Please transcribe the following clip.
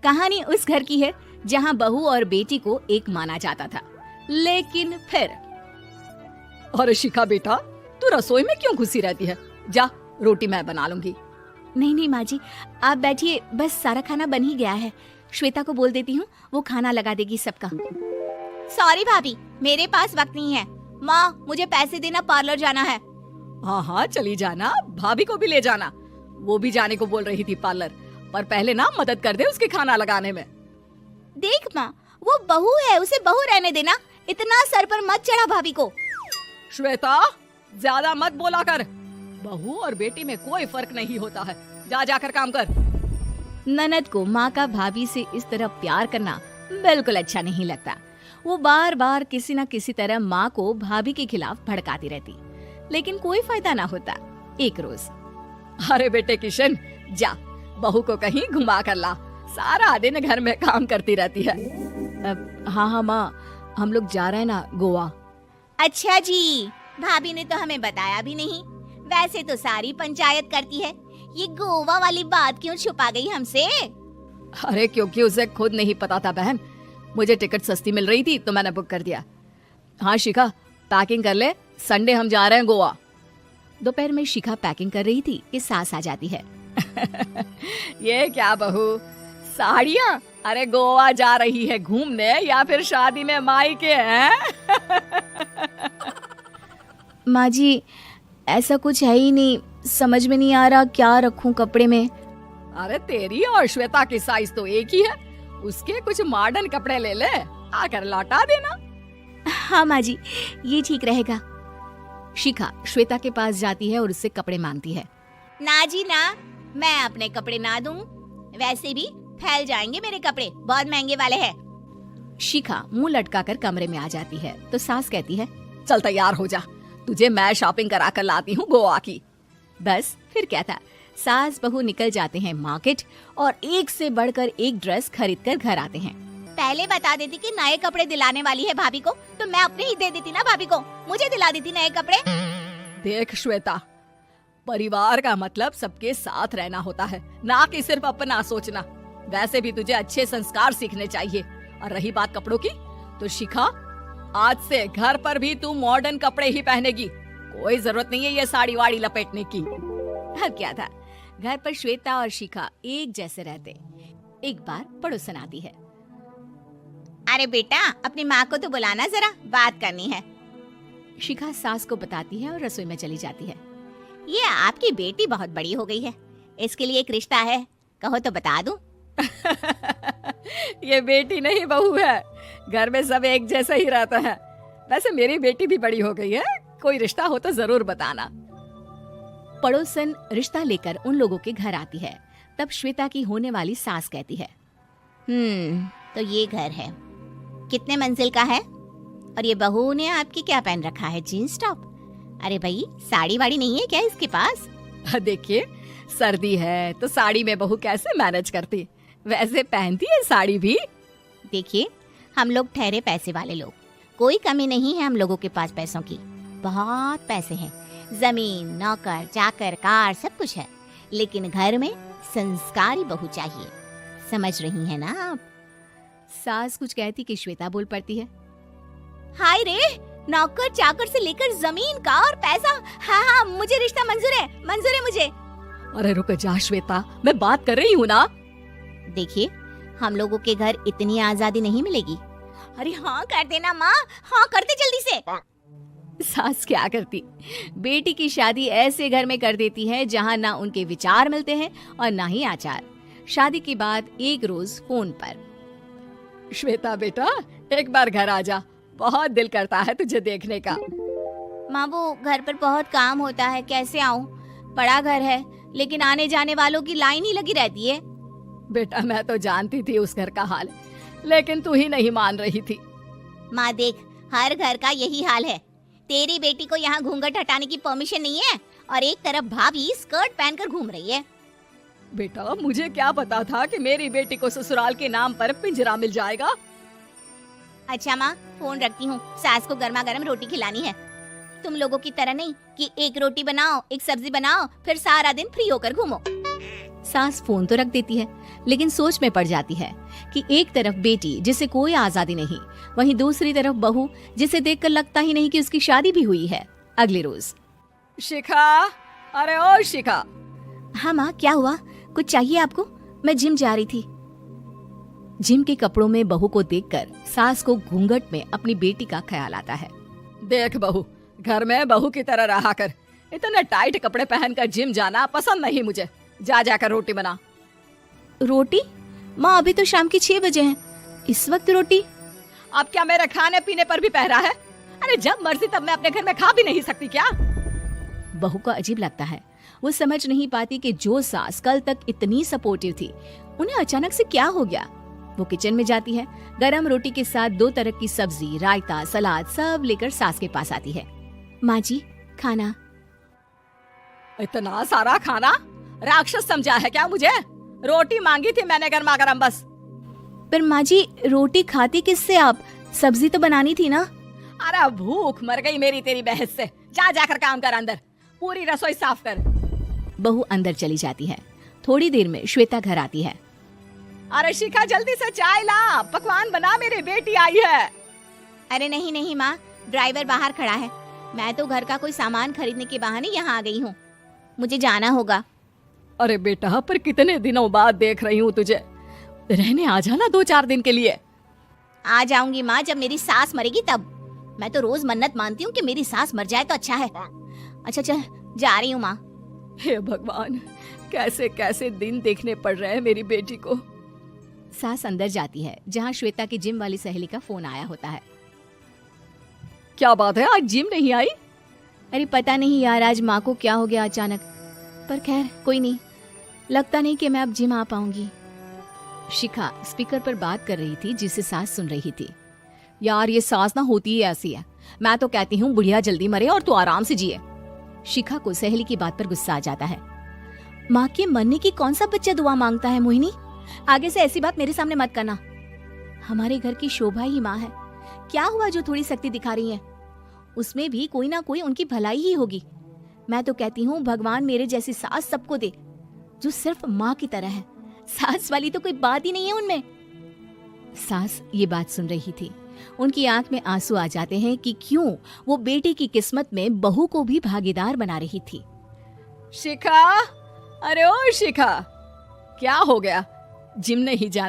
कहानी उस घर की है जहाँ बहू और बेटी को एक माना जाता था, लेकिन फिर। अरे शिखा बेटा, तू रसोई में क्यों घुसी रहती है? जा, रोटी मैं बना लूंगी। नहीं नहीं माँ जी, आप बैठिए, बस सारा खाना बन ही गया है। श्वेता को बोल देती हूँ, वो खाना लगा देगी सबका। सॉरी भाभी, मेरे पास वक्त नहीं है। माँ, मुझे पैसे देना, पार्लर जाना है। हाँ हाँ चली जाना, भाभी को भी ले जाना। वो भी जाने को बोल रही थी पार्लर, पर पहले ना मदद कर दे उसके खाना लगाने में। देख माँ, वो बहू है, उसे बहू रहने देना, इतना सर पर मत चढ़ा भाभी को। श्वेता, ज्यादा मत बोला कर। बहू और बेटी में कोई फर्क नहीं होता है। जा जाकर काम कर। ननद को माँ का भाभी से इस तरह प्यार करना बिल्कुल अच्छा नहीं लगता। वो बार बार किसी न किसी तरह माँ को भाभी के खिलाफ भड़काती रहती, लेकिन कोई फायदा ना होता। एक रोज, अरे बेटे किशन, जा बहू को कहीं घुमा कर ला, सारा दिन घर में काम करती रहती है। हाँ हाँ माँ, हम लोग जा रहे हैं ना गोवा। अच्छा जी, भाभी ने तो हमें बताया भी नहीं। वैसे तो सारी पंचायत करती है, ये गोवा वाली बात क्यों छुपा गई हमसे? अरे क्योंकि उसे खुद नहीं पता था बहन। मुझे टिकट सस्ती मिल रही थी तो मैंने बुक कर दिया। हाँ शिखा, पैकिंग कर ले, संडे हम जा रहे हैं गोवा। दोपहर में शिखा पैकिंग कर रही थी कि सास आ जाती है। ये क्या बहू, साड़ियाँ? अरे गोवा जा रही है घूमने या फिर शादी में मायके हैं? माँ जी, ऐसा कुछ है ही नहीं, समझ में नहीं आ रहा क्या रखूं कपड़े में। अरे तेरी और श्वेता की साइज तो एक ही है, उसके कुछ मॉडर्न कपड़े ले ले, आकर लौटा देना। हाँ माँ जी, ये ठीक रहेगा। शिखा श्वेता के पास जाती है और उससे कपड़े मांगती है। ना जी ना, मैं अपने कपड़े ना दूं, वैसे भी फैल जाएंगे मेरे कपड़े, बहुत महंगे वाले हैं। शिखा मुंह लटकाकर कमरे में आ जाती है तो सास कहती है, चल तैयार हो जा, तुझे मैं शॉपिंग करा कर लाती हूँ गोवा की। बस फिर क्या था, सास बहू निकल जाते हैं मार्केट और एक से बढ़कर एक ड्रेस खरीद कर घर आते हैं। पहले बता देती कि नए कपड़े दिलाने वाली है भाभी को, तो मैं अपने ही दे देती ना भाभी को, मुझे दिला देती नए कपड़े। देख श्वेता, परिवार का मतलब सबके साथ रहना होता है, ना कि सिर्फ अपना सोचना। वैसे भी तुझे अच्छे संस्कार सीखने चाहिए। और रही बात कपड़ों की, तो शिखा, आज से घर पर भी तू मॉडर्न कपड़े ही पहनेगी। कोई जरूरत नहीं है ये साड़ी वाड़ी लपेटने की। अब क्या था, घर पर श्वेता और शिखा एक जैसे रहते। एक बार पड़ोसन आती है। अरे बेटा, अपनी माँ को तो बुलाना, जरा बात करनी है। शिखा सास को बताती है और रसोई में चली जाती है। ये आपकी बेटी बहुत बड़ी हो गई है, इसके लिए एक रिश्ता है, कहो तो बता दूं। ये बेटी नहीं बहू है, घर में सब एक जैसा ही रहता है। वैसे मेरी बेटी भी बड़ी हो गई है, कोई रिश्ता हो तो जरूर बताना। पड़ोसन रिश्ता लेकर उन लोगों के घर आती है। तब श्वेता की होने वाली सास कहती है, तो ये घर है, कितने मंजिल का है? और ये बहू ने आपकी क्या पहन रखा है, जीन्स टॉप? अरे भाई, साड़ी वाड़ी नहीं है क्या इसके पास? देखिए, सर्दी है तो साड़ी में बहू कैसे मैनेज करती, वैसे पहनती है साड़ी भी। देखिए, हम लोग ठहरे पैसे वाले लोग, कोई कमी नहीं है हम लोगों के पास पैसों की, बहुत पैसे हैं, जमीन, नौकर चाकर, कार, सब कुछ है, लेकिन घर में संस्कारी बहू चाहिए, समझ रही है ना आप? सास कुछ कहती कि श्वेता बोल पड़ती है, हाय रे, नौकर चाकर से लेकर जमीन, कार, पैसा, हाँ हाँ मुझे रिश्ता मंजूर है मुझे। अरे रुक जा श्वेता, मैं बात कर रही हूँ ना। देखिए, हम लोगों के घर इतनी आजादी नहीं मिलेगी। अरे हाँ कर देना माँ, हाँ करते जल्दी से। सास क्या करती, बेटी की शादी ऐसे घर में कर देती है जहाँ ना उनके विचार मिलते हैं और ना ही आचार। शादी के बाद एक रोज फोन पर, श्वेता बेटा, एक बार घर आ जा, बहुत दिल करता है तुझे देखने का। माँ, वो घर पर बहुत काम होता है, कैसे आऊँ? बड़ा घर है, लेकिन आने जाने वालों की लाइन ही लगी रहती है। बेटा, मैं तो जानती थी उस घर का हाल, लेकिन तू ही नहीं मान रही थी। माँ देख, हर घर का यही हाल है। तेरी बेटी को यहाँ घूंघट हटाने की परमिशन नहीं है और एक तरफ भाभी स्कर्ट पहनकर घूम रही है। बेटा, मुझे क्या पता था कि मेरी बेटी को ससुराल के नाम पर पिंजरा मिल जाएगा। अच्छा माँ, फोन रखती हूँ, सास को गर्मा गर्म रोटी खिलानी है। तुम लोगों की तरह नहीं कि एक रोटी बनाओ, एक सब्जी बनाओ, फिर सारा दिन फ्री होकर घूमो। सास फोन तो रख देती है, लेकिन सोच में पड़ जाती है कि एक तरफ बेटी जिसे कोई आजादी नहीं, वहीं दूसरी तरफ बहू जिसे देखकर लगता ही नहीं कि उसकी शादी भी हुई है। अगले रोज, शिखा, अरे ओ शिखा। हाँ माँ, क्या हुआ? कुछ चाहिए आपको? मैं जिम जा रही थी। जिम के कपड़ों में बहू को देखकर सास को घूंघट में अपनी बेटी का ख्याल आता है। देख बहू, घर में बहू की तरह रहा कर। इतने टाइट कपड़े पहनकर जिम जाना पसंद नहीं मुझे। जा जाकर रोटी बना। रोटी? माँ, अभी तो शाम के 6 बजे हैं, इस वक्त रोटी? अब क्या मेरे खाने पीने पर भी पहरा है? अरे जब मर्जी तब मैं अपने घर में खा भी नहीं सकती क्या? बहू को अजीब लगता है। वो समझ नहीं पाती कि जो सास कल तक इतनी सपोर्टिव थी, उन्हें अचानक से क्या हो गया। वो किचन में जाती है, गरम रोटी के साथ 2 तरह की सब्जी, रायता, सलाद सब लेकर सास के पास आती है। माँ जी, खाना। इतना सारा खाना? राक्षस समझा है क्या मुझे? रोटी मांगी थी मैंने गर्मा गर्म बस। पर माँ जी, रोटी खाती किससे आप? सब्जी तो बनानी थी ना। अरे भूख मर गई मेरी तेरी बहस से। जा जाकर काम कर, अंदर पूरी रसोई साफ कर। बहू अंदर चली जाती है। थोड़ी देर में श्वेता घर आती है। अरे शिखा, जल्दी से चाय ला, पकवान बना, मेरी बेटी आई है। अरे नहीं नहीं माँ, ड्राइवर बाहर खड़ा है। मैं तो घर का कोई सामान खरीदने के बहाने यहाँ आ गई हूँ, मुझे जाना होगा। अरे बेटा, पर कितने दिनों बाद देख रही हूँ तुझे, रहने आ जाना 2-4 दिन के लिए। आ जाऊंगी माँ, जब मेरी सास मरेगी तब। मैं तो रोज मन्नत मानती हूँ कि मेरी सास मर जाए तो अच्छा है। अच्छा चल, जा रही हूँ माँ। हे भगवान, कैसे कैसे दिन देखने पड़ रहे हैं मेरी बेटी को। सास अंदर जाती है, जहाँ श्वेता की जिम वाली सहेली का फोन आया होता है। क्या बात है, आज जिम नहीं आई? अरे पता नहीं यार, आज माँ को क्या हो गया अचानक। पर खैर कोई नहीं, लगता नहीं कि मैं अब जिम आ पाऊंगी। शिखा स्पीकर पर बात कर रही थी, जिसे सास सुन रही थी। यार ये सास ना होती ही ऐसी है। मैं तो कहती हूँ बुढ़िया जल्दी मरे और तू आराम से जिए। शिखा को सहेली की बात पर गुस्सा आ जाता है। माँ के मरने की कौन सा बच्चा दुआ मांगता है मोहिनी? आगे से ऐसी बात मेरे सामने मत करना। हमारे घर की शोभा ही माँ है। क्या हुआ जो थोड़ी शक्ति दिखा रही है? उसमें भी कोई ना कोई उनकी भलाई ही होगी। मैं तो कहती हूँ भगवान मेरे जैसी सास सबको दे, जो सिर्फ माँ की तरह है। सास वाली तो कोई बात ही नहीं है उनमें। सास ये बात सुन रही थी। उनकी आंख में आंसू आ जाते हैं कि क्यों वो बेटे की किस्मत में बहू को भी भागीदार बना रही थी। शिखा, अरे ओ शिखा, क्या हो गया? जिम नहीं जाना?